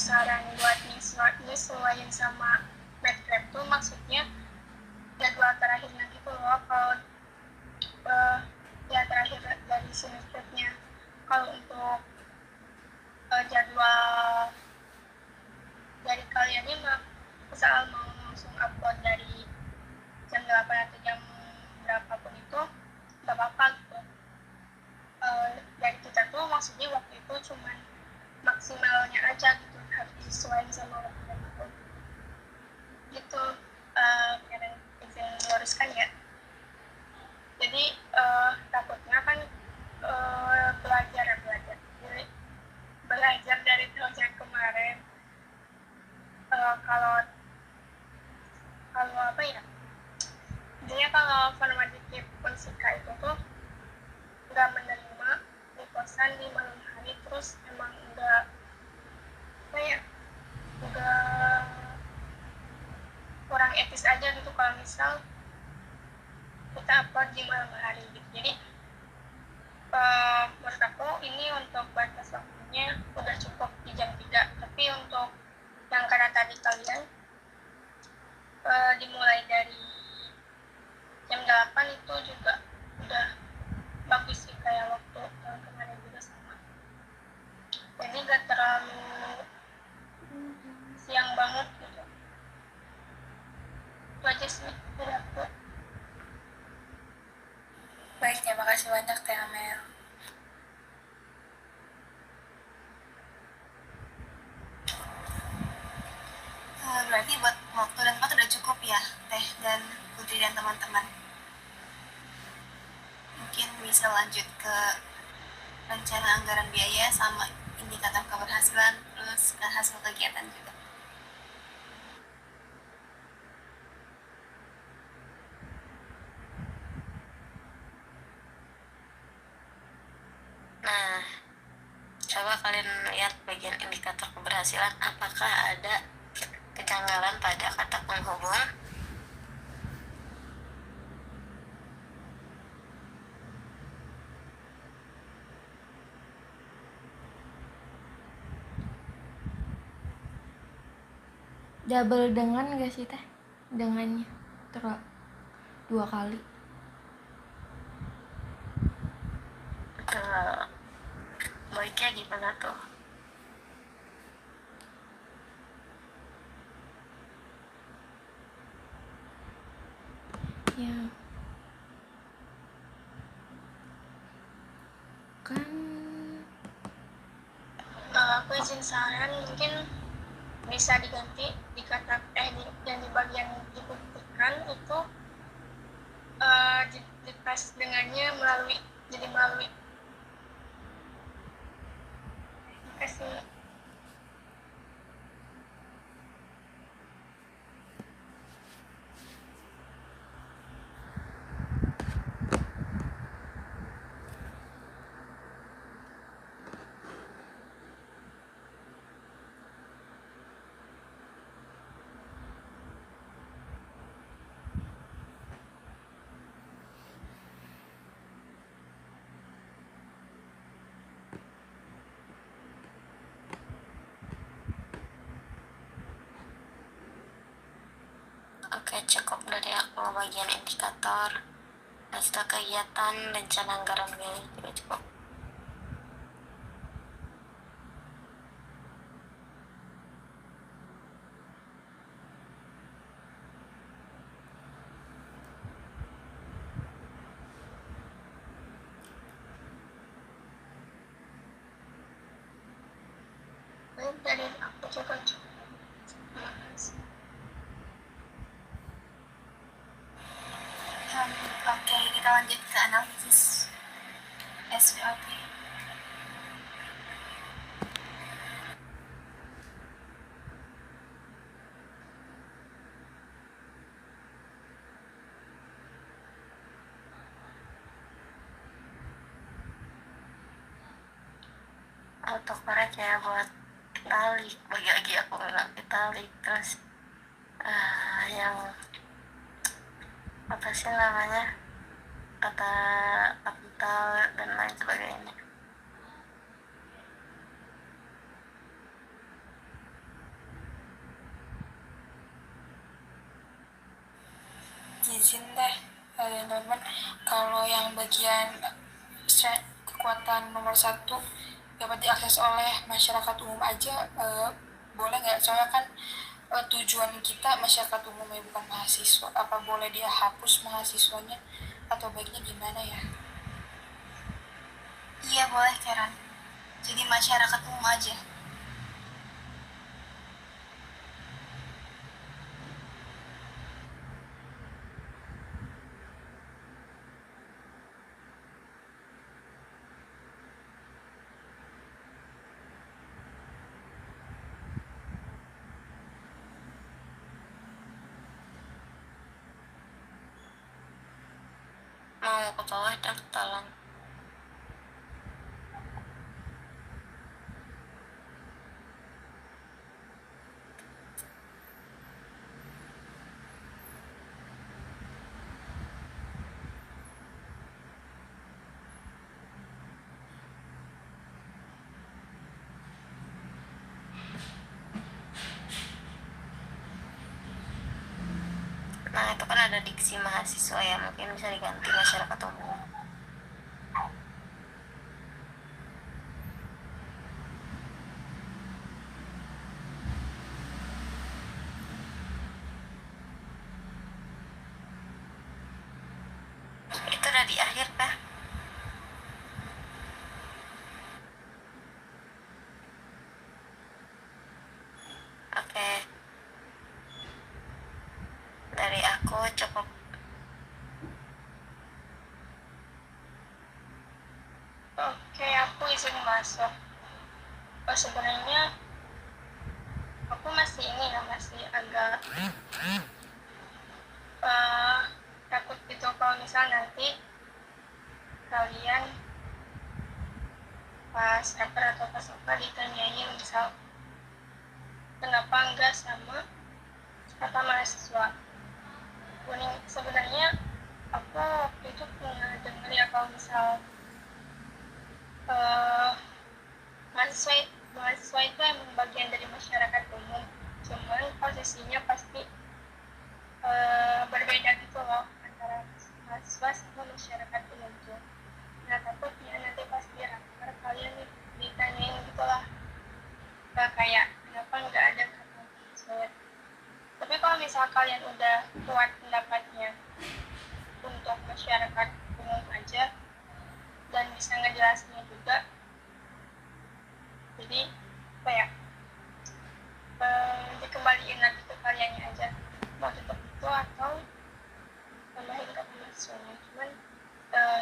saran buat nyesuaiin sama Medcraft tuh maksudnya jadwal terakhirnya gitu loh. Kalau ya terakhir dari si Medcraftnya. Kalau untuk jadwal dari kaliannya mah misal mau langsung upload dari jam 8 atau jam berapapun itu nggak apa-apa gitu. Dari kita tuh maksudnya waktu itu cuman maksimalnya aja gitu, harus disesuaikan sama waktu dan itu gitu. Kalian izin meluruskan ya. Jadi takutnya kan jadi belajar dari tahun kemarin, kalau apa ya, intinya kalau formatif Unsika itu tuh nggak menerima di kosan di malam hari, terus emang nggak apa ya, nggak, kurang etis aja gitu kalau misal kita upload di malam hari gitu. Jadi menurut aku ini untuk batas waktunya udah cukup di jam 3, tapi untuk yang karena tadi kalian dimulai dari jam 8 itu juga udah bagus sih, kayak waktu kemarin juga sama. Jadi gak terlalu siang banget gitu. Itu aja sih dari aku. Baik, terima kasih banyak Teh Amel. Berarti buat waktu dan tempat udah cukup ya Teh dan Putri dan teman-teman. Mungkin bisa lanjut ke rencana anggaran biaya sama indikator keberhasilan, terus ke hasil kegiatan juga. Nah, coba kalian lihat bagian indikator keberhasilan, apakah ada kejanggalan pada kata penghubung? Double dengan gak sih Teh? Dengannya dua kali. Baiknya gimana tuh? Ya kan Aku izin saran, mungkin bisa diganti di kata dan di bagian dibuktikan itu di pas dengannya melalui. Terima kasih. Oke, cukup dari aku bagian indikator, hasil kegiatan, rencana anggaran biaya juga cukup. Baik, dari aku juga cukup. Terima kasih. Oke, kita lanjut ke analisis SWOT. Autocorrect ya buat tali, bagi aku nggak ditali. Terus yang apa sih namanya, kata kapital dan lain sebagainya. izin deh teman-teman, kalau yang bagian kekuatan nomor 1 dapat diakses oleh masyarakat umum aja, boleh nggak? Soalnya kan tujuan kita masyarakat umum ya, bukan mahasiswa. Apa boleh dia hapus mahasiswanya atau baiknya gimana ya? Iya boleh Karen, jadi masyarakat umum aja. Mau ke bawah dan ke talang. Nah itu kan ada diksi mahasiswa ya, mungkin bisa diganti masyarakat umum. Itu udah di akhir kah? Oke, dari aku cukup. Oke, aku izin masuk. Sebenarnya aku masih masih agak takut gitu kalau misal nanti kalian pas rapper atau pas apa ditanyain misal kenapa enggak sama kata mahasiswa. Sebenarnya aku waktu itu pernah dengar ya kalau misal mahasiswa itu emang bagian dari masyarakat umum, cuman posisinya pasti berbeda gitu loh antara mahasiswa sama masyarakat umum tuh. Nah takutnya nanti pas di rapor kalian ditanyain gitu lah, kayak kenapa nggak ada kata mahasiswa. Tapi kalau misal kalian udah kuat pendapatnya untuk masyarakat umum aja dan bisa ngejelasinnya juga, jadi apa ya, dikembaliin lagi ke kaliannya aja mau tetap itu atau tambahin ke mahasiswanya. Cuman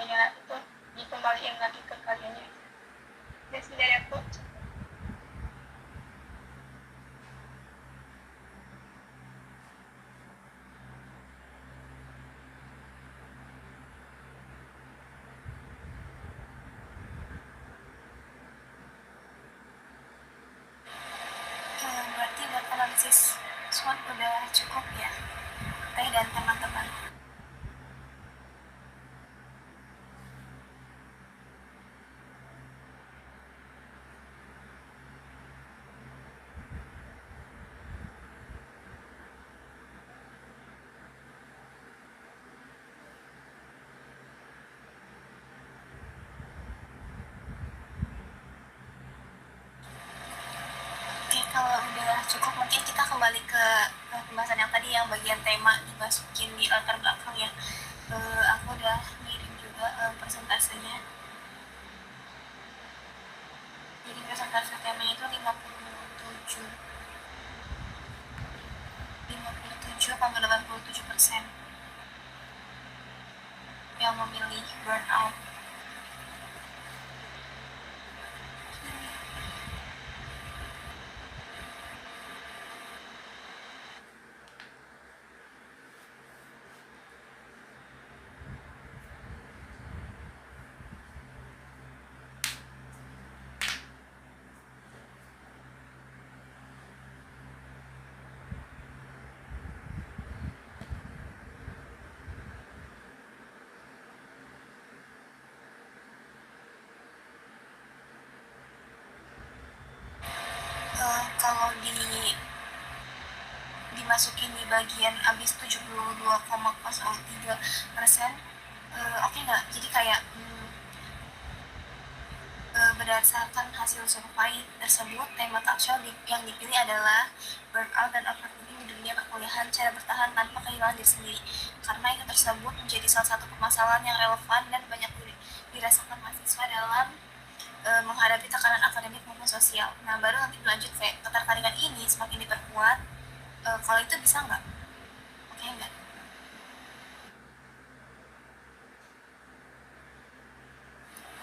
ya itu dikembaliin lagi ke kaliannya aja. Dari aku Berarti buat analisis SWOT udah cukup ya Teh dan teman-teman. Oke, kalau udah cukup mungkin kita kembali ke pembahasan yang tadi yang bagian tema dimasukin di latar belakang ya. Aku udah ngirim juga persentasenya. Jadi persentase temanya itu 57,87% yang memilih burnout. Kalau dimasukin di bagian abis 72,03%. Oke nggak? Jadi kayak berdasarkan hasil survei tersebut, tema talkshow yang dipilih adalah burnout dan overthinking di dunia perkuliahan, cara bertahan tanpa kehilangan diri sendiri. Karena itu tersebut menjadi salah satu permasalahan yang relevan dan banyak dirasakan mahasiswa dalam menghadapi tekanan akademik maupun sosial. Nah, baru nanti lanjut kayak ketertarikan ini semakin diperkuat. Kalau itu bisa nggak? Oke nggak?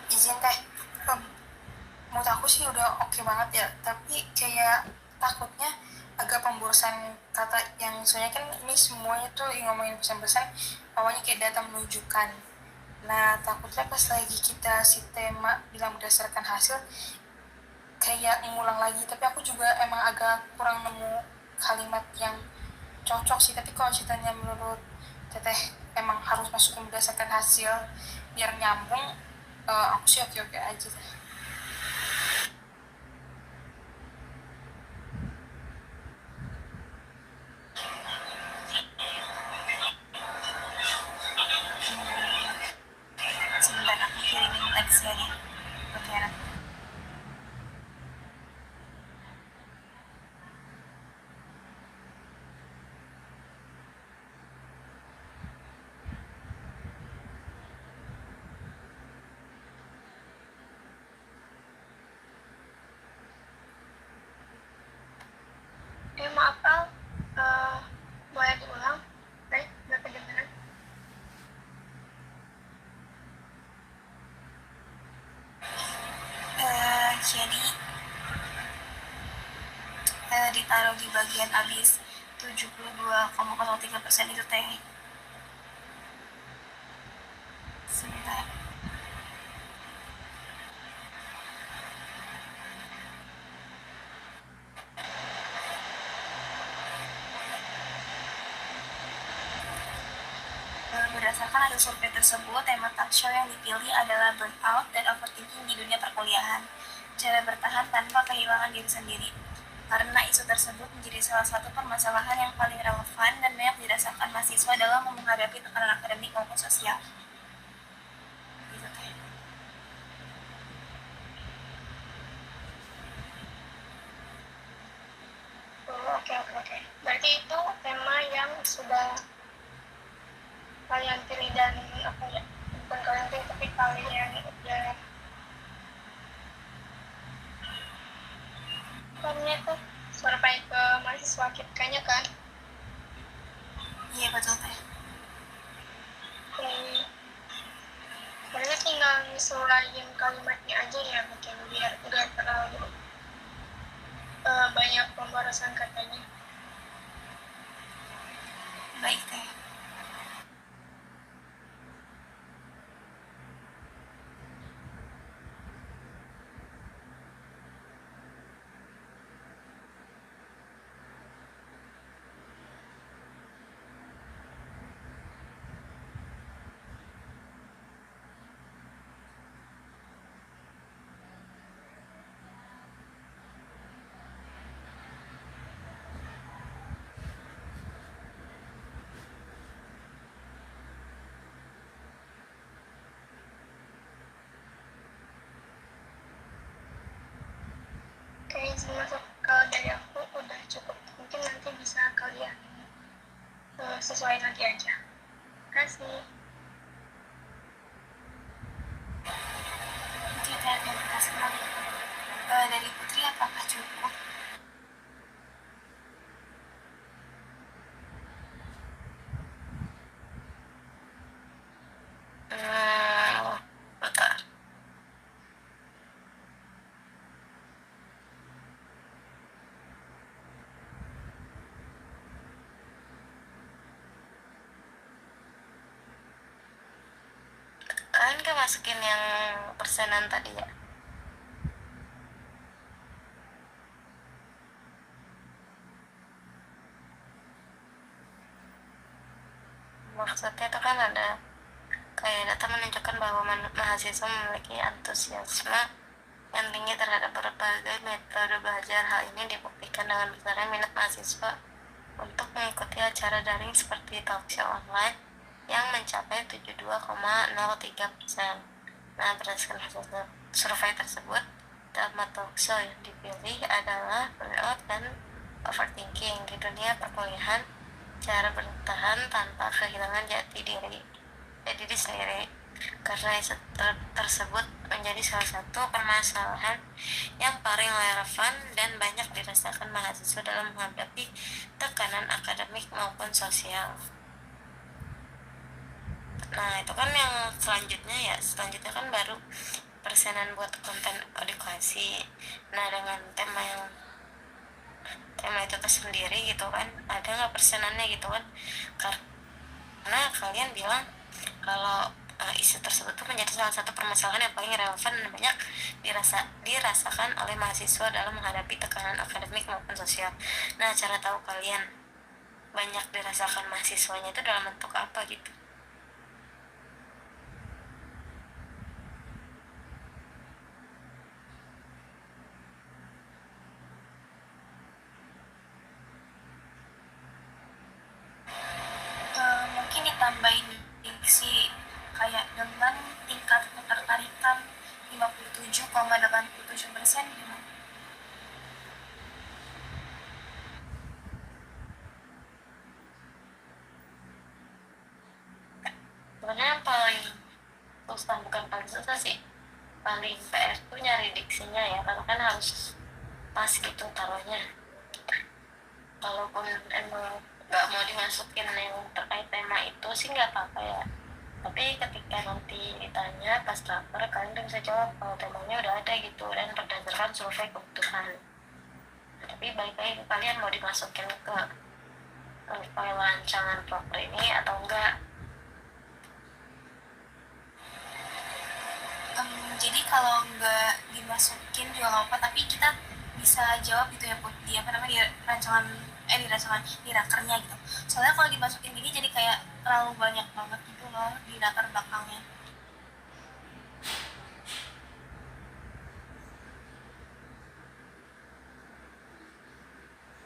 Izin teh, menurut aku sih udah oke banget ya, tapi kayak takutnya agak pemborosan kata yang soalnya kan ini semuanya tuh yang ngomongin pesan-pesan awalnya kayak data menunjukkan. Nah, takutnya pas lagi kita si tema bilang berdasarkan hasil kayak ngulang lagi, tapi aku juga emang agak kurang nemu kalimat yang cocok sih. Tapi kalau ceritanya menurut teteh emang harus masukin berdasarkan hasil biar nyambung, aku sih oke-oke aja. Sebentar aku kirimin teksnya nih. Oke, Maaf Al, boleh diulang? Baik, berapa jam? jadi ditaruh di bagian abis 72,03% itu teh. Sebentar. Berdasarkan hasil survei tersebut, tema talkshow yang dipilih adalah burnout dan overthinking di dunia perkuliahan, cara bertahan tanpa kehilangan diri sendiri. Karena isu tersebut menjadi salah satu permasalahan yang paling relevan dan banyak dirasakan mahasiswa dalam menghadapi tekanan akademik maupun sosial. Gitu teh. Oke. Berarti itu tema yang sudah kalian pilih dan apa ya? Bukan kalian pilih tapi kalian udah namanya tuh survei ke mahasiswa kayaknya kan? Iya betul teh. Sebenarnya tinggal nyesuaiin kalimatnya aja ya mungkin biar nggak terlalu banyak pemborosan katanya. Baik teh. Oke, izin masuk. Kalau dari aku udah cukup. Mungkin nanti bisa kalian sesuaiin lagi aja. Terima kasih. Oke teh, terima kasih banget. Dari Putri apakah cukup? Bentar. Kalian kan masukin yang persenan tadi ya? Maksudnya itu kan ada kayak data menunjukkan bahwa mahasiswa memiliki antusiasme yang tinggi terhadap berbagai metode belajar. Hal ini dibuktikan dengan besarnya minat mahasiswa untuk mengikuti acara daring seperti talkshow online yang mencapai 72,03%. Nah, berdasarkan hasil survei tersebut, tema talkshow yang dipilih adalah burnout dan overthinking di dunia perkuliahan, cara bertahan tanpa kehilangan jati diri sendiri. Karena isu tersebut menjadi salah satu permasalahan yang paling relevan dan banyak dirasakan mahasiswa dalam menghadapi tekanan akademik maupun sosial. Nah, itu kan yang selanjutnya kan baru persenan buat konten edukasi. Nah, dengan tema itu tersendiri gitu kan, ada nggak persenannya gitu kan? Karena kalian bilang kalau isu tersebut tuh menjadi salah satu permasalahan yang paling relevan dan banyak dirasakan oleh mahasiswa dalam menghadapi tekanan akademik maupun sosial. Nah, cara tahu kalian banyak dirasakan mahasiswanya itu dalam bentuk apa gitu? Mungkin ditambahin diksi kayak dengan tingkat ketertarikan 57,87% gimana? Sebenarnya yang paling susah, bukan paling susah sih, paling PR tuh nyari diksinya ya, karena kan harus pas gitu taruhnya. Kalaupun emang nggak mau dimasukin yang terkait tema itu sih nggak apa-apa ya, tapi ketika nanti ditanya pas rapor kalian udah bisa jawab kalau temanya udah ada gitu dan berdasarkan survei kebutuhan. Tapi balik lagi kalian mau dimasukin ke file rancangan proper ini atau enggak. Jadi kalau nggak dimasukin juga nggak apa, tapi kita bisa jawab gitu ya, di di rakernya gitu. Soalnya kalau dimasukin gini jadi kayak terlalu banyak banget gitu loh di latar belakangnya.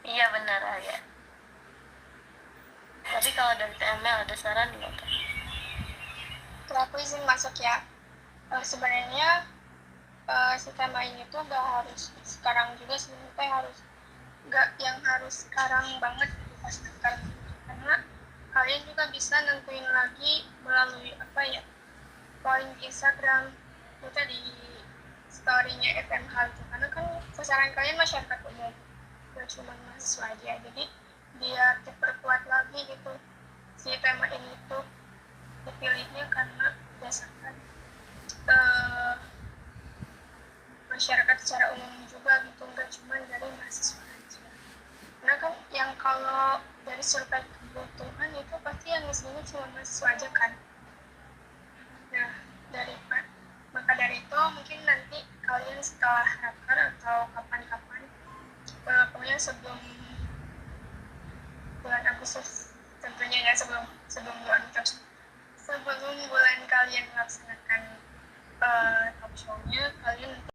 Iya benar ya. Tapi kalau dari TML ada saran nggak? Kalau aku izin masuk ya. Sebenarnya si tema ini tuh gak harus sekarang juga, sebenarnya harus sekarang banget gitu pas sekarang, karena kalian juga bisa nentuin lagi melalui polling di Instagram kita di story-nya FMH gitu, karena kan sasaran kalian masyarakat umum, gak cuma mahasiswa aja, jadi biar diperkuat lagi gitu si tema ini tuh dipilihnya karena berdasarkan masyarakat secara umum juga gitu, nggak cuma dari mahasiswa aja. Karena kan yang kalau dari survei kebutuhan itu pasti yang isinya cuma mahasiswa aja kan. Nah, maka dari itu mungkin nanti kalian setelah raker atau kapan-kapan, pokoknya sebelum bulan Agustus tentunya ya, sebelum bulan kalian melaksanakan talk show-nya, kalian